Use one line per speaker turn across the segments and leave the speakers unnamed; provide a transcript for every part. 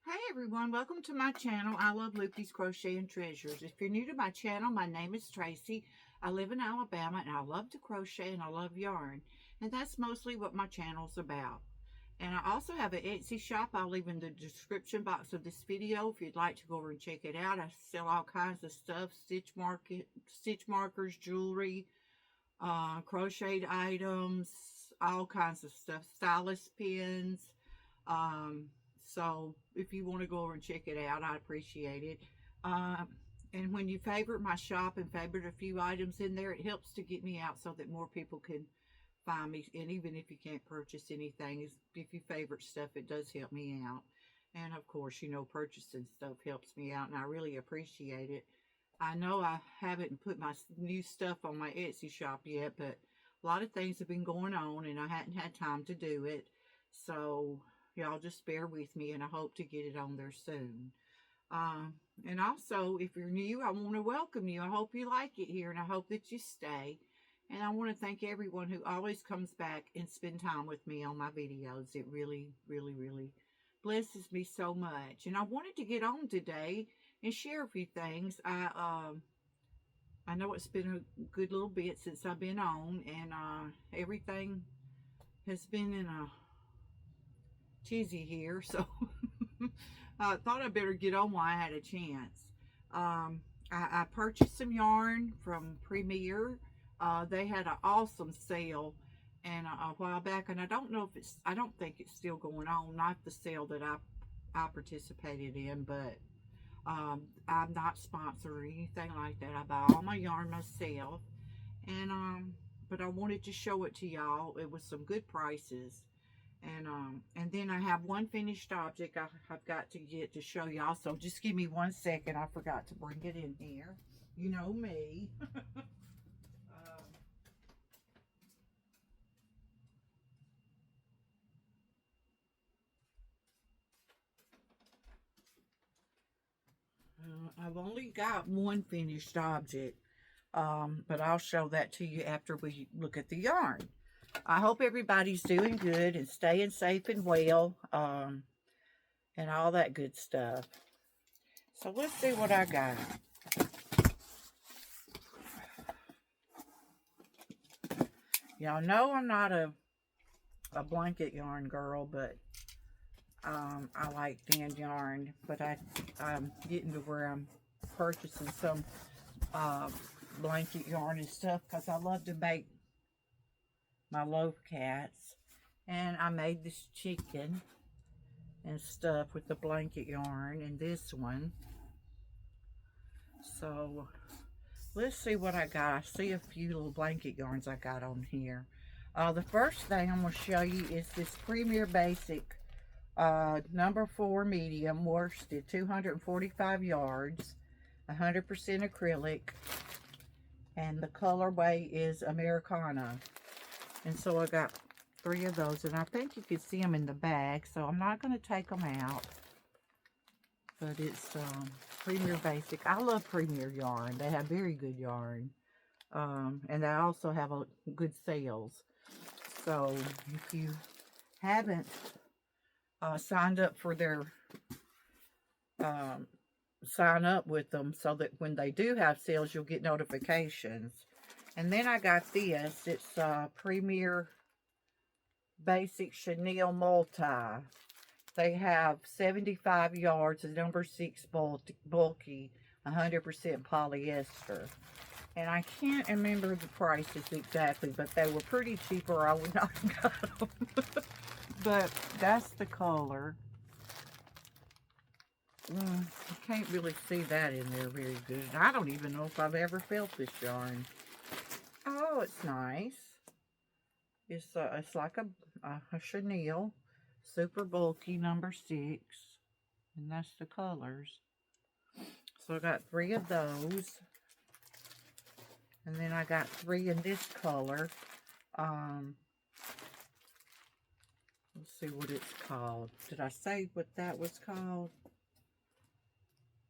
Hey everyone, welcome to my channel. I love Loopy's Crochet and Treasures. If you're new to my channel, my name is Tracy. I live in Alabama and I love to crochet and I love yarn. And that's mostly what my channel's about. And I also have an Etsy shop I'll leave in the description box of this video if you'd like to go over and check it out. I sell all kinds of stuff, stitch markers, jewelry, crocheted items, all kinds of stuff, stylus pins. So if you want to go over and check it out, I'd appreciate it. And when you favorite my shop and favorite a few items in there, it helps to get me out so that more people can find me. And even if you can't purchase anything, if you favorite stuff, it does help me out. And of course, purchasing stuff helps me out, and I really appreciate it. I know I haven't put my new stuff on my Etsy shop yet, but a lot of things have been going on and I hadn't had time to do it. So y'all just bear with me, and I hope to get it on there soon. Um, and also, if you're new, I want to welcome you. I hope you like it here, and I hope that you stay. And I want to thank everyone who always comes back and spend time with me on my videos. It really, really, really blesses me so much. And I wanted to get on today and share a few things. I know it's been a good little bit since I've been on, and everything has been in a tizzy here, so I thought I better get on while I had a chance. I purchased some yarn from Premier. They had an awesome sale and a while back, and I don't know if I don't think it's still going on. Not the sale that I participated in, but I'm not sponsored or anything like that. I buy all my yarn myself, and but I wanted to show it to y'all. It was some good prices. And then I have one finished object I've got to get to show y'all. So just give me 1 second. I forgot to bring it in here. You know me. I've only got one finished object, but I'll show that to you after we look at the yarn. I hope everybody's doing good and staying safe and well, and all that good stuff. So let's see what I got. Y'all know I'm not a blanket yarn girl, but I like thin yarn, but I'm getting to where I'm purchasing some blanket yarn and stuff because I love to make my loaf cats. And I made this chicken and stuff with the blanket yarn and this one. So let's see what I got. I see a few little blanket yarns I got on here. The first thing I'm going to show you is this Premier Basic number 4 medium worsted, 245 yards, 100% acrylic, and the colorway is Americana. And so I got 3 of those, and I think you can see them in the bag, so I'm not going to take them out. But it's Premier Basic. I love Premier yarn. They have very good yarn. And they also have good sales. So if you haven't signed up for their sign up with them so that when they do have sales you'll get notifications. And then I got this. It's Premier Basic Chenille Multi. They have 75 yards, number 6 bulky, 100% polyester. And I can't remember the prices exactly, but they were pretty cheap or I would not have got them. But that's the color. You can't really see that in there very good. I don't even know if I've ever felt this yarn. Oh, it's nice. It's like a chenille, super bulky, number 6, and that's the colors. So I got 3 of those, and then I got 3 in this color. Let's see what it's called. Did I say what that was called?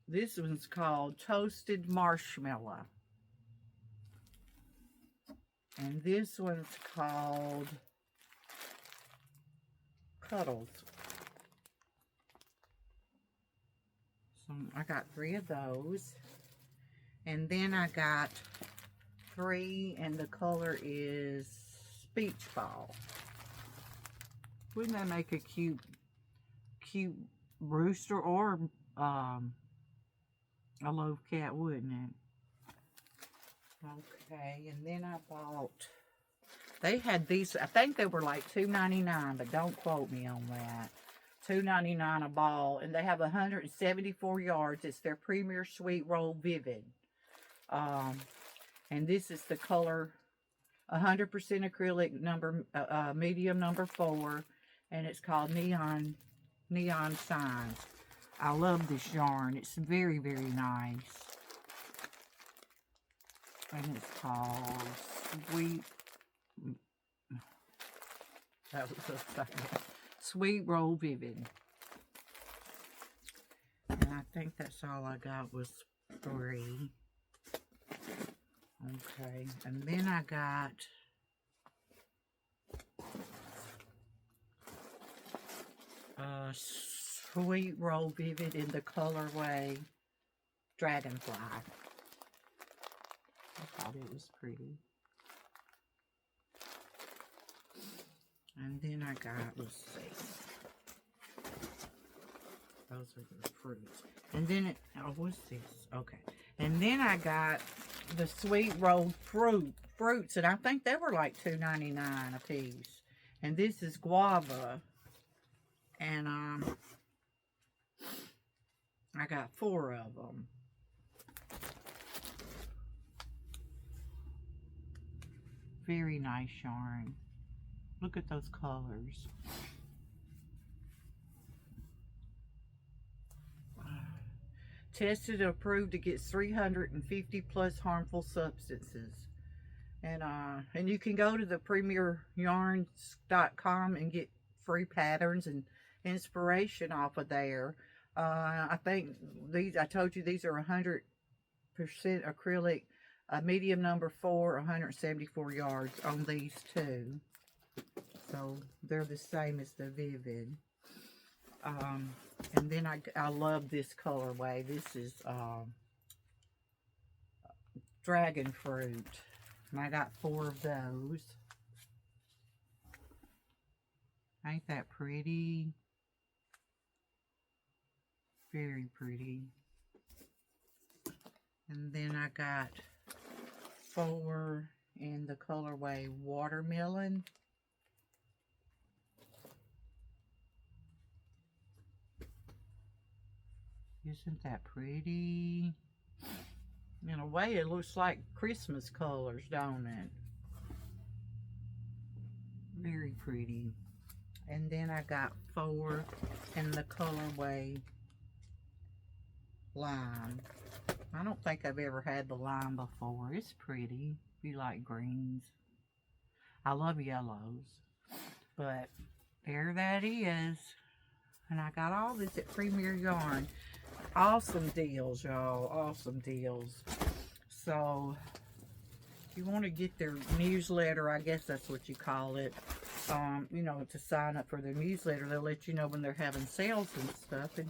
This one's called Toasted Marshmallow. And this one's called Cuddles. So I got 3 of those. And then I got 3, and the color is Speech Ball. Wouldn't that make a cute rooster or a loaf cat, wouldn't it? Okay, and then I bought, they had these, I think they were like $2.99, but don't quote me on that. $2.99 a ball, and they have 174 yards. It's their Premier Sweet Roll Vivid. And this is the color 100% acrylic number, medium number 4, and it's called Neon Signs. I love this yarn. It's very, very nice. And it's called Sweet, that was a second. Sweet Roll Vivid. And I think that's all I got was 3. Okay, and then I got Sweet Roll Vivid in the colorway Dragonfly. I thought it was pretty. And then I got, let's see, those are the fruits. And then it, oh, what's this? Okay. And then I got the Sweet Rolled Fruits, and I think they were like $2.99 a piece. And this is guava. And I got 4 of them. Very nice yarn. Look at those colors. Tested and approved against 350 plus harmful substances. And you can go to the premieryarns.com and get free patterns and inspiration off of there. I think these, I told you these are 100% acrylic, medium number 4, 174 yards on these 2. So they're the same as the Vivid. And then I love this colorway. This is Dragon Fruit. And I got 4 of those. Ain't that pretty? Very pretty. And then I got 4 in the colorway Watermelon. Isn't that pretty? In a way, it looks like Christmas colors, don't it? Very pretty. And then I got 4 in the colorway Lime. I don't think I've ever had the lime before. It's pretty if you like greens. I love yellows. But there that is. And I got all this at Premier Yarn. Awesome deals, y'all. Awesome deals. So, if you want to get their newsletter, I guess that's what you call it, you know, to sign up for their newsletter, they'll let you know when they're having sales and stuff. And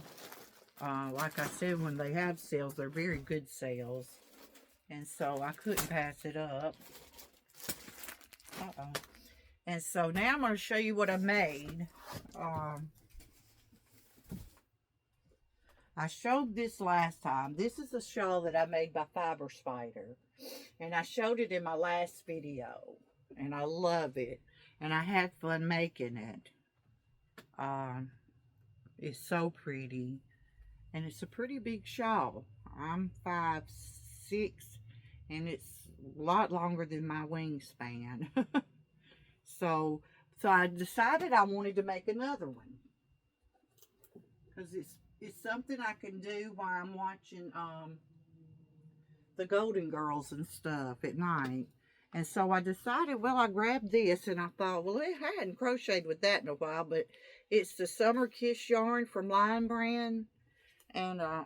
like I said, when they have sales, they're very good sales. And so, I couldn't pass it up. And so, now I'm going to show you what I made. I showed this last time. This is a shawl that I made by Fiber Spider. And I showed it in my last video. And I love it. And I had fun making it. It's so pretty. And it's a pretty big shawl. I'm 5'6", and it's a lot longer than my wingspan. So I decided I wanted to make another one. Because it's something I can do while I'm watching the Golden Girls and stuff at night. And so I decided, well, I grabbed this and I thought, well, I hadn't crocheted with that in a while, but it's the Summer Kiss yarn from Lion Brand. And I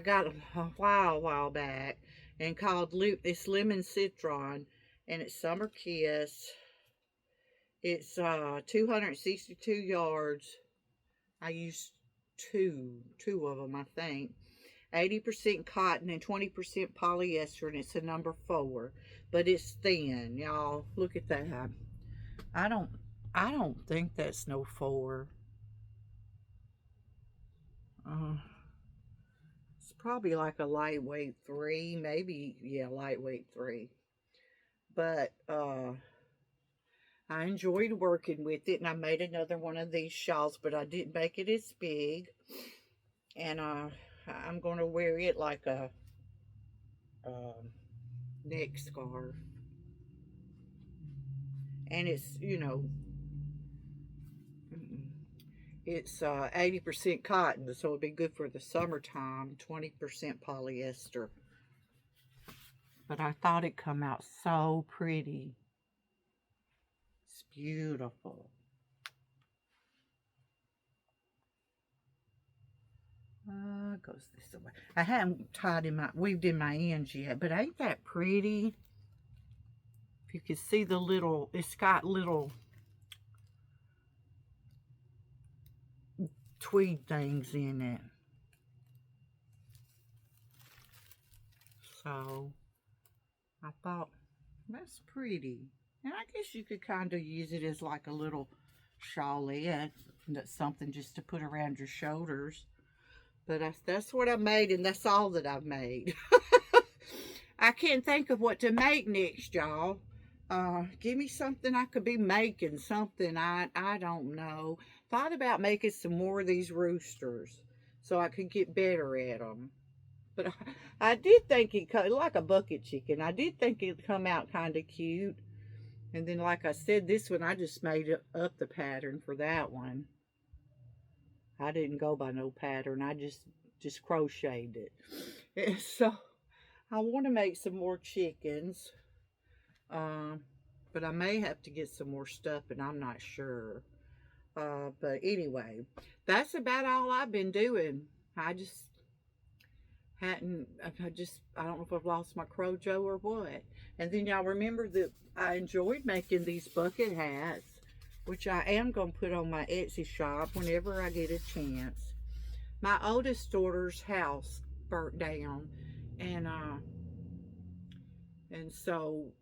got a while back and called it's Lemon Citron, and it's Summer Kiss. It's 262 yards. I used two of them, I think. 80% cotton and 20% polyester, and it's a number 4, but it's thin, y'all. Look at that. I don't, I don't think that's no 4. Uh, it's probably like a lightweight 3, maybe, yeah, lightweight 3. But I enjoyed working with it, and I made another one of these shawls, but I didn't make it as big. And I'm going to wear it like a neck scarf. And it's, it's 80% cotton, so it'd be good for the summertime, 20% polyester. But I thought it come out so pretty. It's beautiful. Goes this way. I haven't weaved in my ends yet, but ain't that pretty? If you can see the little, it's got little tweed things in it. So, I thought, that's pretty. And I guess you could kind of use it as like a little shawlette. That's something just to put around your shoulders. But that's what I made, and that's all that I've made. I can't think of what to make next, y'all. Give me something I could be making. Something, I don't know. Thought about making some more of these roosters so I could get better at them. But I did think it cut like a bucket chicken. I did think it'd come out kind of cute. And then, like I said, this one, I just made up the pattern for that one. I didn't go by no pattern. I just crocheted it. And so I want to make some more chickens. But I may have to get some more stuff, and I'm not sure. But anyway, that's about all I've been doing. I just hadn't, I don't know if I've lost my Crojo or what. And then y'all remember that I enjoyed making these bucket hats, which I am going to put on my Etsy shop whenever I get a chance. My oldest daughter's house burnt down, and so,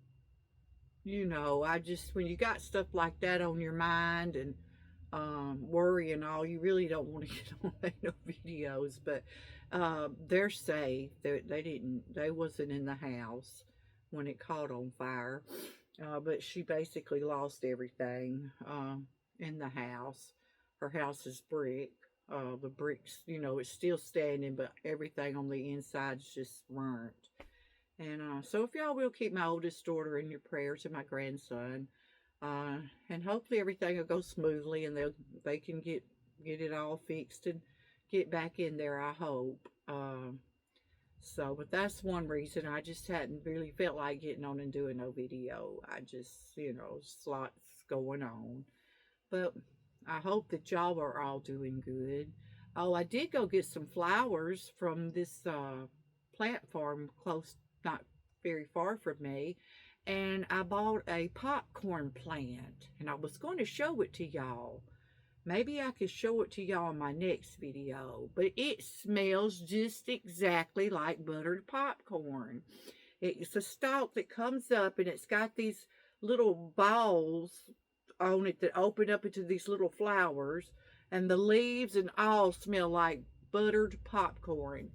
I just, when you got stuff like that on your mind and worry and all, you really don't want to get on no videos. But they're safe. They wasn't in the house when it caught on fire. But she basically lost everything in the house. Her house is brick. The bricks, it's still standing, but everything on the inside is just burnt. And so if y'all will keep my oldest daughter in your prayers and my grandson, and hopefully everything will go smoothly and they can get it all fixed and get back in there, I hope. So, but that's one reason I just hadn't really felt like getting on and doing no video. I just, just lots going on. But I hope that y'all are all doing good. Oh, I did go get some flowers from this plant farm close, not very far from me. And I bought a popcorn plant. And I was going to show it to y'all. Maybe I could show it to y'all in my next video. But it smells just exactly like buttered popcorn. It's a stalk that comes up, and it's got these little balls on it that open up into these little flowers. And the leaves and all smell like buttered popcorn.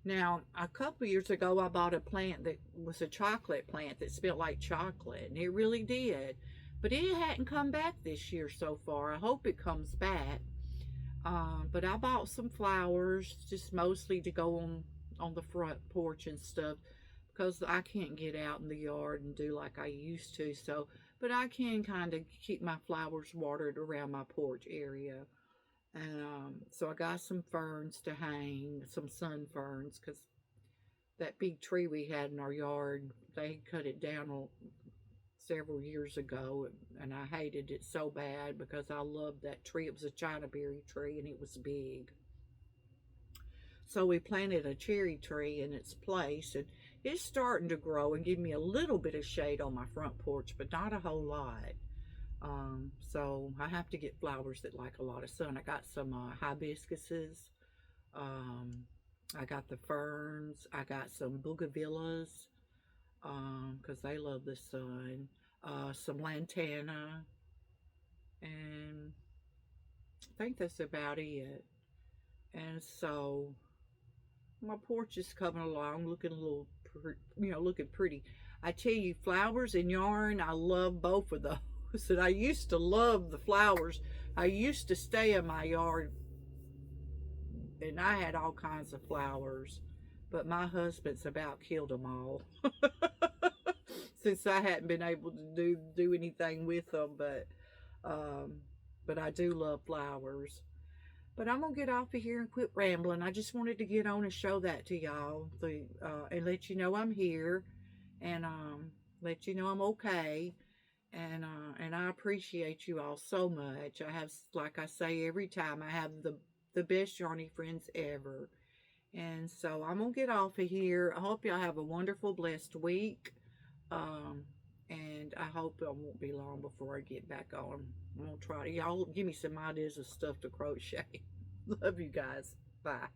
Now, a couple years ago, I bought a plant that was a chocolate plant that smelled like chocolate. And it really did. But it hadn't come back this year so far. I hope it comes back. But I bought some flowers, just mostly to go on the front porch and stuff, because I can't get out in the yard and do like I used to. So, but I can kind of keep my flowers watered around my porch area. And so I got some ferns to hang, some sun ferns, because that big tree we had in our yard, they cut it down several years ago, and I hated it so bad because I loved that tree. It was a China berry tree, and it was big. So we planted a cherry tree in its place, and it's starting to grow and give me a little bit of shade on my front porch, but not a whole lot. So I have to get flowers that like a lot of sun. I got some hibiscuses. Um, I got the ferns. I got some bougainvilleas because they love the sun. Some lantana, and I think that's about it. And so my porch is coming along, looking a little, looking pretty. I tell you, flowers and yarn, I love both of those. And I used to love the flowers. I used to stay in my yard, and I had all kinds of flowers, but my husband's about killed them all since I hadn't been able to do anything with them. Um, but I do love flowers. But I'm gonna get off of here and quit rambling. I just wanted to get on and show that to y'all, and let you know I'm here, and let you know I'm okay, and I appreciate you all so much. I have, like I say every time, I have the best yarny friends ever, and so I'm gonna get off of here. I hope y'all have a wonderful, blessed week, um, and I hope it won't be long before I get back on. I'm gonna try to y'all give me some ideas of stuff to crochet. Love you guys. Bye.